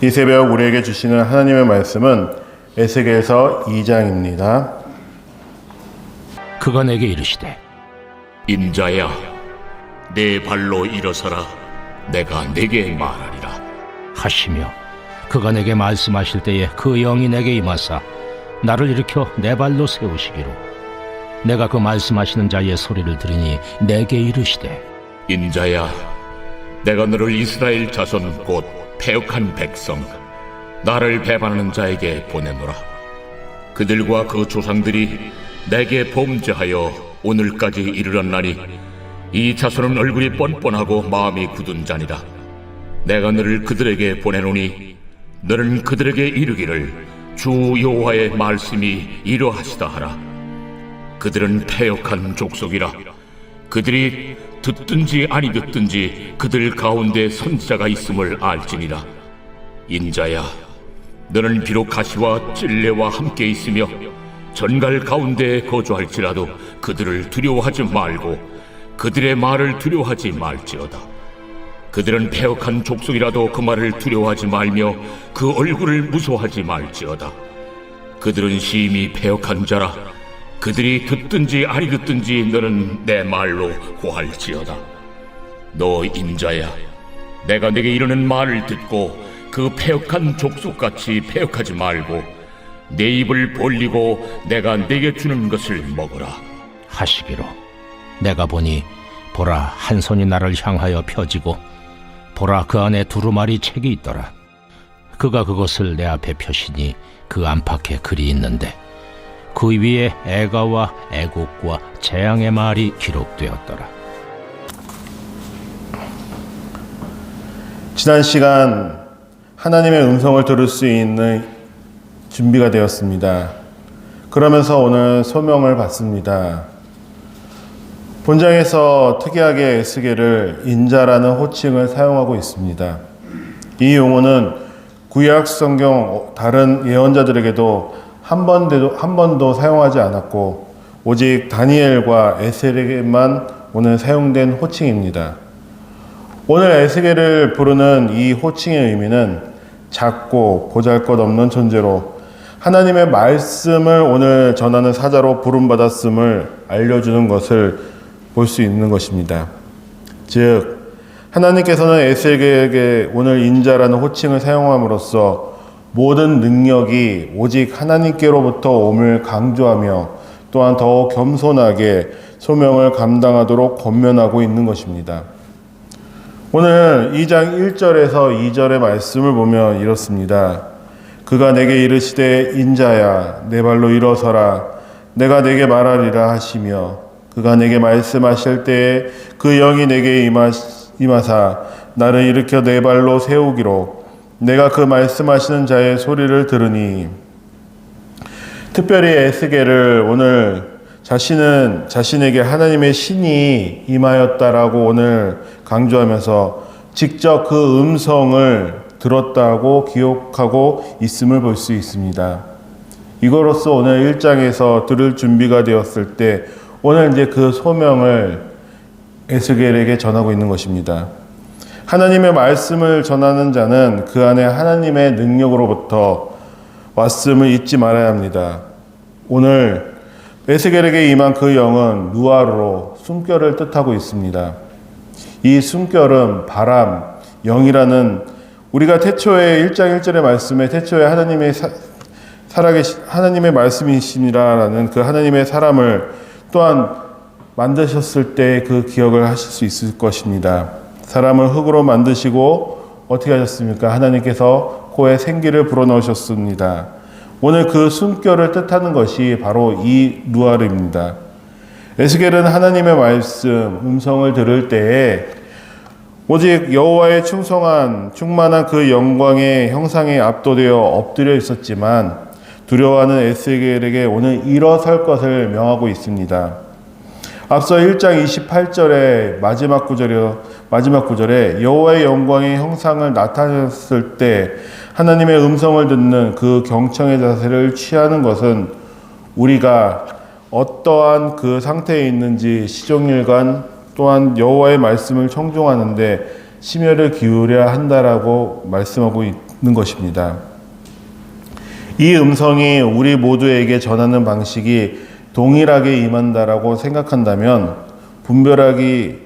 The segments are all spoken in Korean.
이 새벽 우리에게 주시는 하나님의 말씀은 에스겔서 2장입니다. 그가 내게 이르시되 인자야, 내 발로 일어서라. 내가 내게 말하리라. 하시며 그가 내게 말씀하실 때에 그 영이 내게 임하사 나를 일으켜 내 발로 세우시기로 내가 그 말씀하시는 자의 소리를 들으니 내게 이르시되 인자야, 내가 너를 이스라엘 자손 곧 패역한 백성, 나를 배반하는 자에게 보내노라. 그들과 그 조상들이 내게 범죄하여 오늘까지 이르렀나니 이 자손은 얼굴이 뻔뻔하고 마음이 굳은 자니라. 내가 너를 그들에게 보내노니 너는 그들에게 이르기를 주 여호와의 말씀이 이러하시다 하라. 그들은 패역한 족속이라. 그들이 듣든지 아니 듣든지 그들 가운데 선지자가 있음을 알지니라. 인자야, 너는 비록 가시와 찔레와 함께 있으며 전갈 가운데 거주할지라도 그들을 두려워하지 말고 그들의 말을 두려워하지 말지어다. 그들은 패역한 족속이라도 그 말을 두려워하지 말며 그 얼굴을 무서워하지 말지어다. 그들은 심히 패역한 자라. 그들이 듣든지 아니 듣든지 너는 내 말로 고할지어다. 너 인자야, 내가 내게 이르는 말을 듣고 그 패역한 족속같이 패역하지 말고 내 입을 벌리고 내가 내게 주는 것을 먹어라. 하시기로 내가 보니 보라, 한 손이 나를 향하여 펴지고 보라, 그 안에 두루마리 책이 있더라. 그가 그것을 내 앞에 펴시니 그 안팎에 글이 있는데 그 위에 애가와 애곡과 재앙의 말이 기록되었더라. 지난 시간 하나님의 음성을 들을 수 있는 준비가 되었습니다. 그러면서 오늘 소명을 받습니다. 본장에서 특이하게 에스겔을 인자라는 호칭을 사용하고 있습니다. 이 용어는 구약 성경 다른 예언자들에게도 한 번도 사용하지 않았고 오직 다니엘과 에스겔에게만 오늘 사용된 호칭입니다. 오늘 에스겔을 부르는 이 호칭의 의미는 작고 보잘것없는 존재로 하나님의 말씀을 오늘 전하는 사자로 부름받았음을 알려주는 것을 볼 수 있는 것입니다. 즉 하나님께서는 에스겔에게 오늘 인자라는 호칭을 사용함으로써 모든 능력이 오직 하나님께로부터 옴을 강조하며 또한 더 겸손하게 소명을 감당하도록 권면하고 있는 것입니다. 오늘 2장 1절에서 2절의 말씀을 보면 이렇습니다. 그가 내게 이르시되 인자야, 내 발로 일어서라. 내가 내게 말하리라 하시며 그가 내게 말씀하실 때에 그 영이 내게 임하사 나를 일으켜 내 발로 세우기로 내가 그 말씀하시는 자의 소리를 들으니. 특별히 에스겔을 오늘 자신에게 하나님의 신이 임하였다라고 오늘 강조하면서 직접 그 음성을 들었다고 기억하고 있음을 볼 수 있습니다. 이거로써 오늘 1장에서 들을 준비가 되었을 때 오늘 이제 그 소명을 에스겔에게 전하고 있는 것입니다. 하나님의 말씀을 전하는 자는 그 안에 하나님의 능력으로부터 왔음을 잊지 말아야 합니다. 오늘 에스겔에게 임한 그 영은 루아르로 숨결을 뜻하고 있습니다. 이 숨결은 바람, 영이라는 우리가 태초에 1장 1절의 말씀에 태초에 하나님의 말씀이시니라라는 그 하나님의 사람을 또한 만드셨을 때 그 기억을 하실 수 있을 것입니다. 사람을 흙으로 만드시고 어떻게 하셨습니까? 하나님께서 코에 생기를 불어넣으셨습니다. 오늘 그 숨결을 뜻하는 것이 바로 이 루아르입니다. 에스겔은 하나님의 말씀, 음성을 들을 때에 오직 여호와의 충만한 그 영광의 형상에 압도되어 엎드려 있었지만 두려워하는 에스겔에게 오늘 일어설 것을 명하고 있습니다. 앞서 1장 28절의 마지막 구절에 여호와의 영광의 형상을 나타냈을 때 하나님의 음성을 듣는 그 경청의 자세를 취하는 것은 우리가 어떠한 그 상태에 있는지 시종일관 또한 여호와의 말씀을 청종하는데 심혈을 기울여야 한다라고 말씀하고 것입니다. 이 음성이 우리 모두에게 전하는 방식이 동일하게 임한다라고 생각한다면 분별하기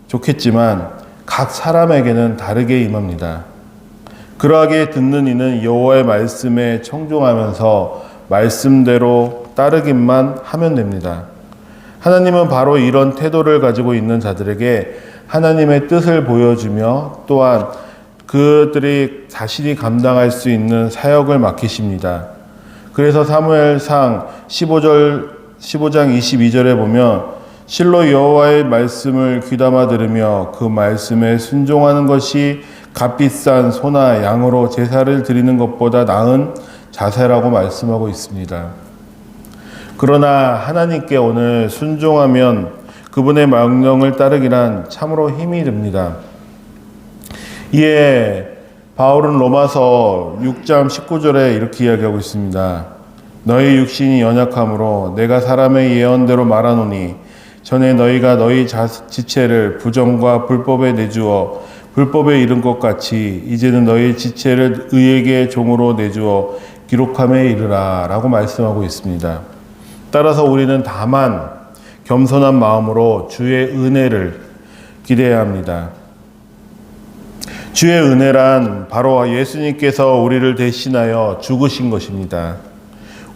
좋겠지만 각 사람에게는 다르게 임합니다. 그러하게 듣는 이는 여호와의 말씀에 청종하면서 말씀대로 따르기만 하면 됩니다. 하나님은 바로 이런 태도를 가지고 있는 자들에게 하나님의 뜻을 보여주며 또한 그들이 자신이 감당할 수 있는 사역을 맡기십니다. 그래서 사무엘상 15장 22절에 보면 실로 여호와의 말씀을 귀담아 들으며 그 말씀에 순종하는 것이 값비싼 소나 양으로 제사를 드리는 것보다 나은 자세라고 말씀하고 있습니다. 그러나 하나님께 오늘 순종하면 그분의 명령을 따르기란 참으로 힘이 듭니다. 이에 바울은 로마서 6장 19절에 이렇게 이야기하고 있습니다. 너희 육신이 연약함으로 내가 사람의 예언대로 말하노니 전에 너희가 너희 지체를 부정과 불법에 내주어 불법에 이른 것 같이 이제는 너희 지체를 의에게 종으로 내주어 기록함에 이르라 라고 말씀하고 있습니다. 따라서 우리는 다만 겸손한 마음으로 주의 은혜를 기대해야 합니다. 주의 은혜란 바로 예수님께서 우리를 대신하여 죽으신 것입니다.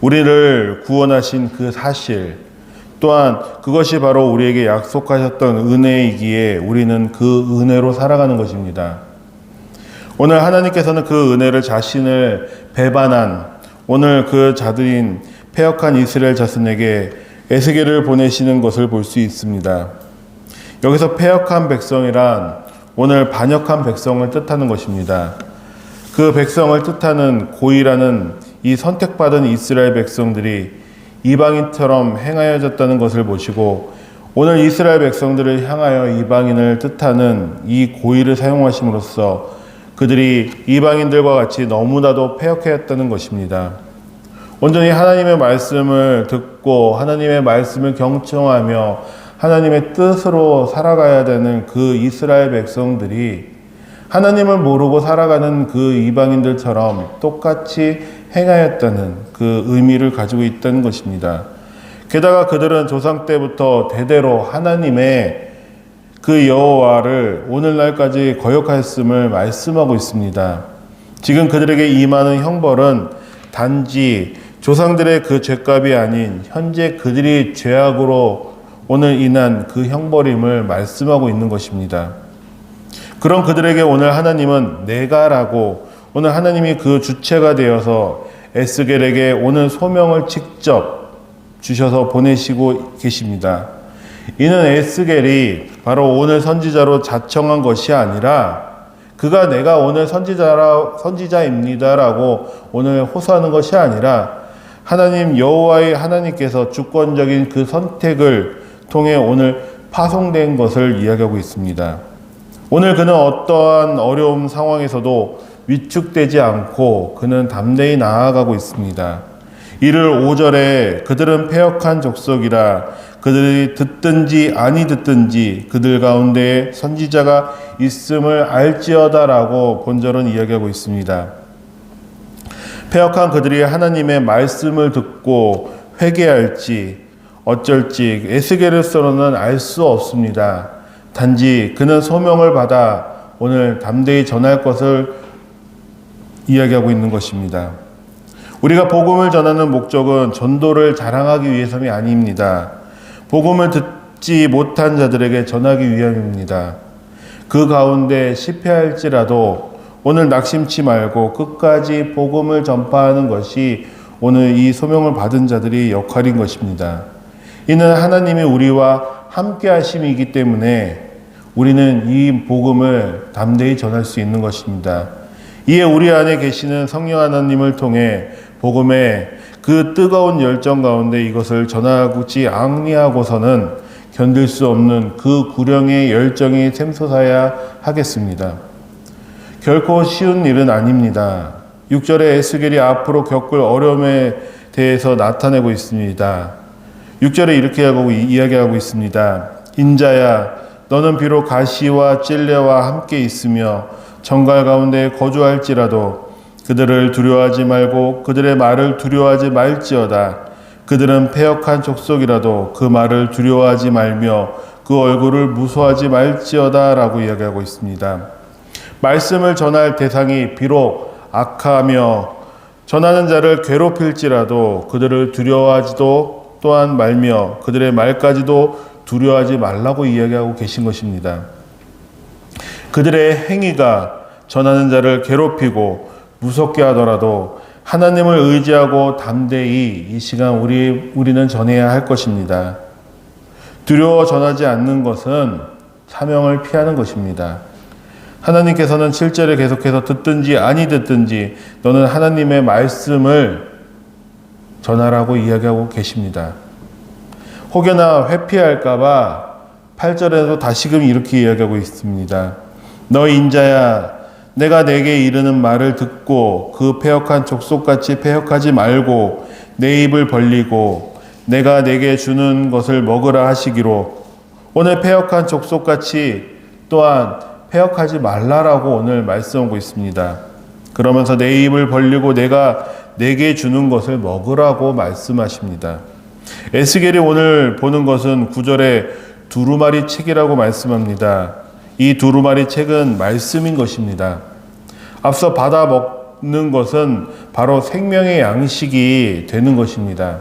우리를 구원하신 그 사실, 또한 그것이 바로 우리에게 약속하셨던 은혜이기에 우리는 그 은혜로 살아가는 것입니다. 오늘 하나님께서는 그 은혜를 자신을 배반한 오늘 그 자들인 패역한 이스라엘 자손에게 에스겔을 보내시는 것을 볼 수 있습니다. 여기서 패역한 백성이란 오늘 반역한 백성을 뜻하는 것입니다. 그 백성을 뜻하는 고이라는 이 선택받은 이스라엘 백성들이 이방인처럼 행하여졌다는 것을 보시고 오늘 이스라엘 백성들을 향하여 이방인을 뜻하는 이 고이를 사용하심으로써 그들이 이방인들과 같이 너무나도 패역하였다는 것입니다. 온전히 하나님의 말씀을 듣고 하나님의 말씀을 경청하며 하나님의 뜻으로 살아가야 되는 그 이스라엘 백성들이 하나님을 모르고 살아가는 그 이방인들처럼 똑같이 행하였다는 그 의미를 가지고 있다는 것입니다. 게다가 그들은 조상 때부터 대대로 하나님의 그 여호와를 오늘날까지 거역하였음을 말씀하고 있습니다. 지금 그들에게 임하는 형벌은 단지 조상들의 그 죄값이 아닌 현재 그들이 죄악으로 오늘 인한 그 형벌임을 말씀하고 있는 것입니다. 그런 그들에게 오늘 하나님은 내가라고 오늘 하나님이 그 주체가 되어서 에스겔에게 오늘 소명을 직접 주셔서 보내시고 계십니다. 이는 에스겔이 바로 오늘 선지자로 자청한 것이 아니라 그가 내가 오늘 선지자입니다라고 오늘 호소하는 것이 아니라 하나님 여호와의 하나님께서 주권적인 그 선택을 통해 오늘 파송된 것을 이야기하고 있습니다. 오늘 그는 어떠한 어려움 상황에서도 위축되지 않고 그는 담대히 나아가고 있습니다. 이를 5절에 그들은 패역한 족속이라 그들이 듣든지 아니 듣든지 그들 가운데 선지자가 있음을 알지어다라고 본절은 이야기하고 있습니다. 패역한 그들이 하나님의 말씀을 듣고 회개할지 어쩔지 에스겔로서는 알 수 없습니다. 단지 그는 소명을 받아 오늘 담대히 전할 것을 이야기하고 있는 것입니다. 우리가 복음을 전하는 목적은 전도를 자랑하기 위해서이 아닙니다. 복음을 듣지 못한 자들에게 전하기 위함입니다. 그 가운데 실패할지라도 오늘 낙심치 말고 끝까지 복음을 전파하는 것이 오늘 이 소명을 받은 자들의 역할인 것입니다. 이는 하나님이 우리와 함께 하심이기 때문에 우리는 이 복음을 담대히 전할 수 있는 것입니다. 이에 우리 안에 계시는 성령 하나님을 통해 복음의 그 뜨거운 열정 가운데 이것을 전하지 아니하고서는 견딜 수 없는 그 구령의 열정이 샘솟아야 하겠습니다. 결코 쉬운 일은 아닙니다. 6절에 에스겔이 앞으로 겪을 어려움에 대해서 나타내고 있습니다. 6절에 이렇게 이야기하고 있습니다. 인자야, 너는 비록 가시와 찔레와 함께 있으며 정갈 가운데 거주할지라도 그들을 두려워하지 말고 그들의 말을 두려워하지 말지어다. 그들은 패역한 족속이라도 그 말을 두려워하지 말며 그 얼굴을 무서워하지 말지어다 라고 이야기하고 있습니다. 말씀을 전할 대상이 비록 악하며 전하는 자를 괴롭힐지라도 그들을 두려워하지도 또한 말며 그들의 말까지도 두려워하지 말라고 이야기하고 계신 것입니다. 그들의 행위가 전하는 자를 괴롭히고 무섭게 하더라도 하나님을 의지하고 담대히 이 시간 우리는 전해야 할 것입니다. 두려워 전하지 않는 것은 사명을 피하는 것입니다. 하나님께서는 7절에 계속해서 듣든지 아니 듣든지 너는 하나님의 말씀을 전하라고 이야기하고 계십니다. 혹여나 회피할까봐 8절에도 다시금 이렇게 이야기하고 있습니다. 너 인자야, 내가 내게 이르는 말을 듣고 그 패역한 족속같이 패역하지 말고 내 입을 벌리고 내가 내게 주는 것을 먹으라 하시기로 오늘 패역한 족속같이 또한 패역하지 말라라고 오늘 말씀하고 있습니다. 그러면서 내 입을 벌리고 내가 내게 주는 것을 먹으라고 말씀하십니다. 에스겔이 오늘 보는 것은 9절에 두루마리 책이라고 말씀합니다. 이 두루마리 책은 말씀인 것입니다. 앞서 받아 먹는 것은 바로 생명의 양식이 되는 것입니다.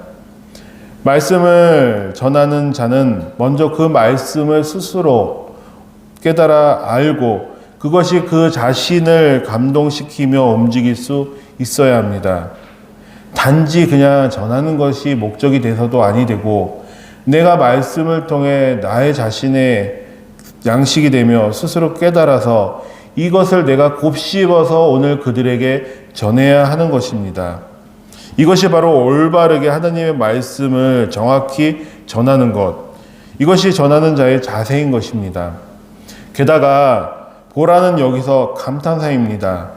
말씀을 전하는 자는 먼저 그 말씀을 스스로 깨달아 알고 그것이 그 자신을 감동시키며 움직일 수 있어야 합니다. 단지 그냥 전하는 것이 목적이 돼서도 아니 되고 내가 말씀을 통해 나의 자신의 양식이 되며 스스로 깨달아서 이것을 내가 곱씹어서 오늘 그들에게 전해야 하는 것입니다. 이것이 바로 올바르게 하나님의 말씀을 정확히 전하는 것, 이것이 전하는 자의 자세인 것입니다. 게다가 보라는 여기서 감탄사입니다.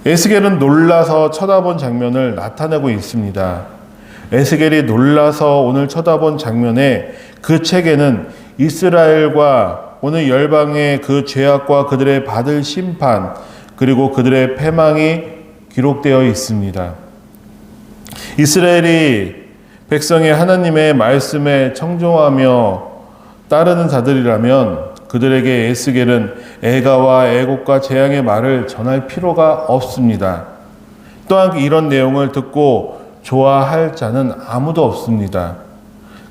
에스겔은 놀라서 쳐다본 장면을 나타내고 있습니다. 에스겔이 놀라서 오늘 쳐다본 장면에 그 책에는 이스라엘과 오늘 열방의 그 죄악과 그들의 받을 심판 그리고 그들의 패망이 기록되어 있습니다. 이스라엘이 백성의 하나님의 말씀에 청종하며 따르는 자들이라면 그들에게 에스겔은 애가와 애곡과 재앙의 말을 전할 필요가 없습니다. 또한 이런 내용을 듣고 좋아할 자는 아무도 없습니다.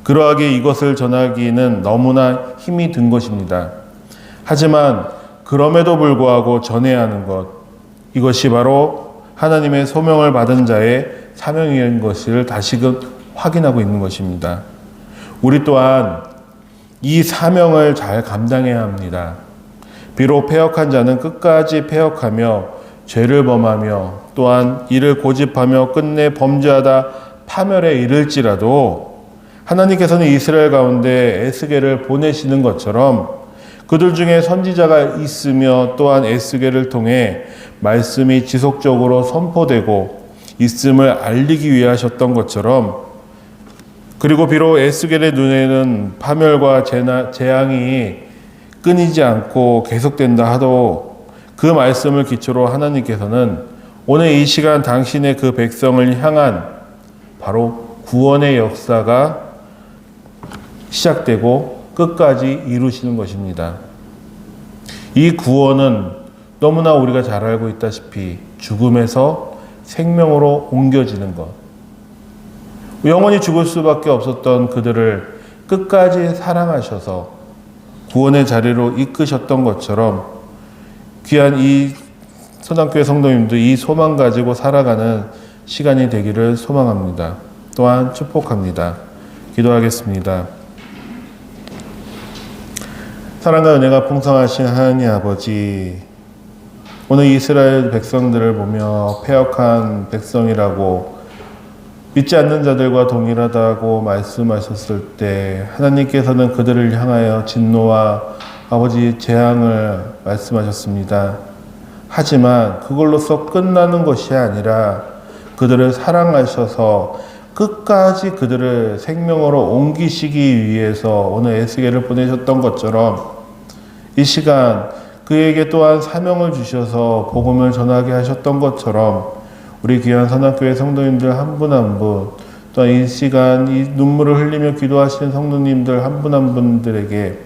그러하게 이것을 전하기는 너무나 힘이 든 것입니다. 하지만 그럼에도 불구하고 전해야 하는 것, 이것이 바로 하나님의 소명을 받은 자의 사명인 것을 다시금 확인하고 있는 것입니다. 우리 또한 이 사명을 잘 감당해야 합니다. 비록 패역한 자는 끝까지 패역하며 죄를 범하며 또한 이를 고집하며 끝내 범죄하다 파멸에 이를지라도 하나님께서는 이스라엘 가운데 에스겔을 보내시는 것처럼 그들 중에 선지자가 있으며 또한 에스겔을 통해 말씀이 지속적으로 선포되고 있음을 알리기 위해 하셨던 것처럼 그리고 비록 에스겔의 눈에는 파멸과 재앙이 끊이지 않고 계속된다 하도 그 말씀을 기초로 하나님께서는 오늘 이 시간 당신의 그 백성을 향한 바로 구원의 역사가 시작되고 끝까지 이루시는 것입니다. 이 구원은 너무나 우리가 잘 알고 있다시피 죽음에서 생명으로 옮겨지는 것. 영원히 죽을 수밖에 없었던 그들을 끝까지 사랑하셔서 구원의 자리로 이끄셨던 것처럼 귀한 이 소장교회 성도님도 이 소망 가지고 살아가는 시간이 되기를 소망합니다. 또한 축복합니다. 기도하겠습니다. 사랑과 은혜가 풍성하신 하나님 아버지, 오늘 이스라엘 백성들을 보며 패역한 백성이라고 믿지 않는 자들과 동일하다고 말씀하셨을 때 하나님께서는 그들을 향하여 진노와 아버지 재앙을 말씀하셨습니다. 하지만 그걸로서 끝나는 것이 아니라 그들을 사랑하셔서 끝까지 그들을 생명으로 옮기시기 위해서 오늘 에스겔을 보내셨던 것처럼 이 시간 그에게 또한 사명을 주셔서 복음을 전하게 하셨던 것처럼 우리 귀한 선악교회 성도님들 한 분 한 분, 또한 이 시간 이 눈물을 흘리며 기도하시는 성도님들 한 분 한 분들에게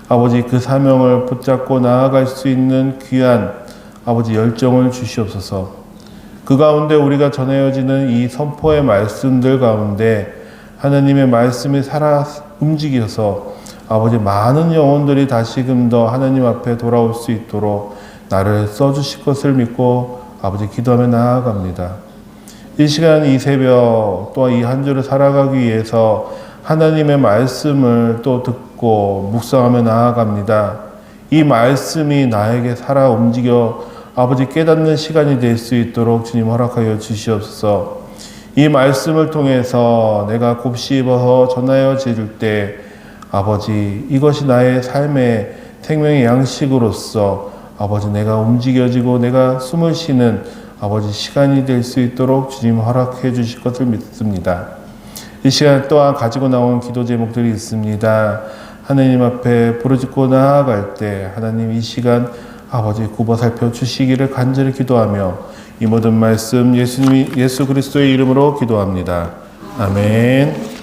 아버지 그 사명을 붙잡고 나아갈 수 있는 귀한 아버지 열정을 주시옵소서. 그 가운데 우리가 전해지는 이 선포의 말씀들 가운데 하나님의 말씀이 살아 움직여서 아버지 많은 영혼들이 다시금 더 하나님 앞에 돌아올 수 있도록 나를 써주실 것을 믿고 아버지 기도하며 나아갑니다. 이 시간 이 새벽 또한 이 한 주를 살아가기 위해서 하나님의 말씀을 또 듣고 묵상하며 나아갑니다. 이 말씀이 나에게 살아 움직여 아버지 깨닫는 시간이 될 수 있도록 주님 허락하여 주시옵소서. 이 말씀을 통해서 내가 곱씹어서 전하여 드릴 때 아버지 이것이 나의 삶의 생명의 양식으로서 아버지 내가 움직여지고 내가 숨을 쉬는 아버지 시간이 될 수 있도록 주님 허락해 주실 것을 믿습니다. 이 시간 또한 가지고 나온 기도 제목들이 있습니다. 하나님 앞에 부르짖고 나아갈 때 하나님 이 시간 아버지 굽어 살펴 주시기를 간절히 기도하며 이 모든 말씀 예수 그리스도의 이름으로 기도합니다. 아멘.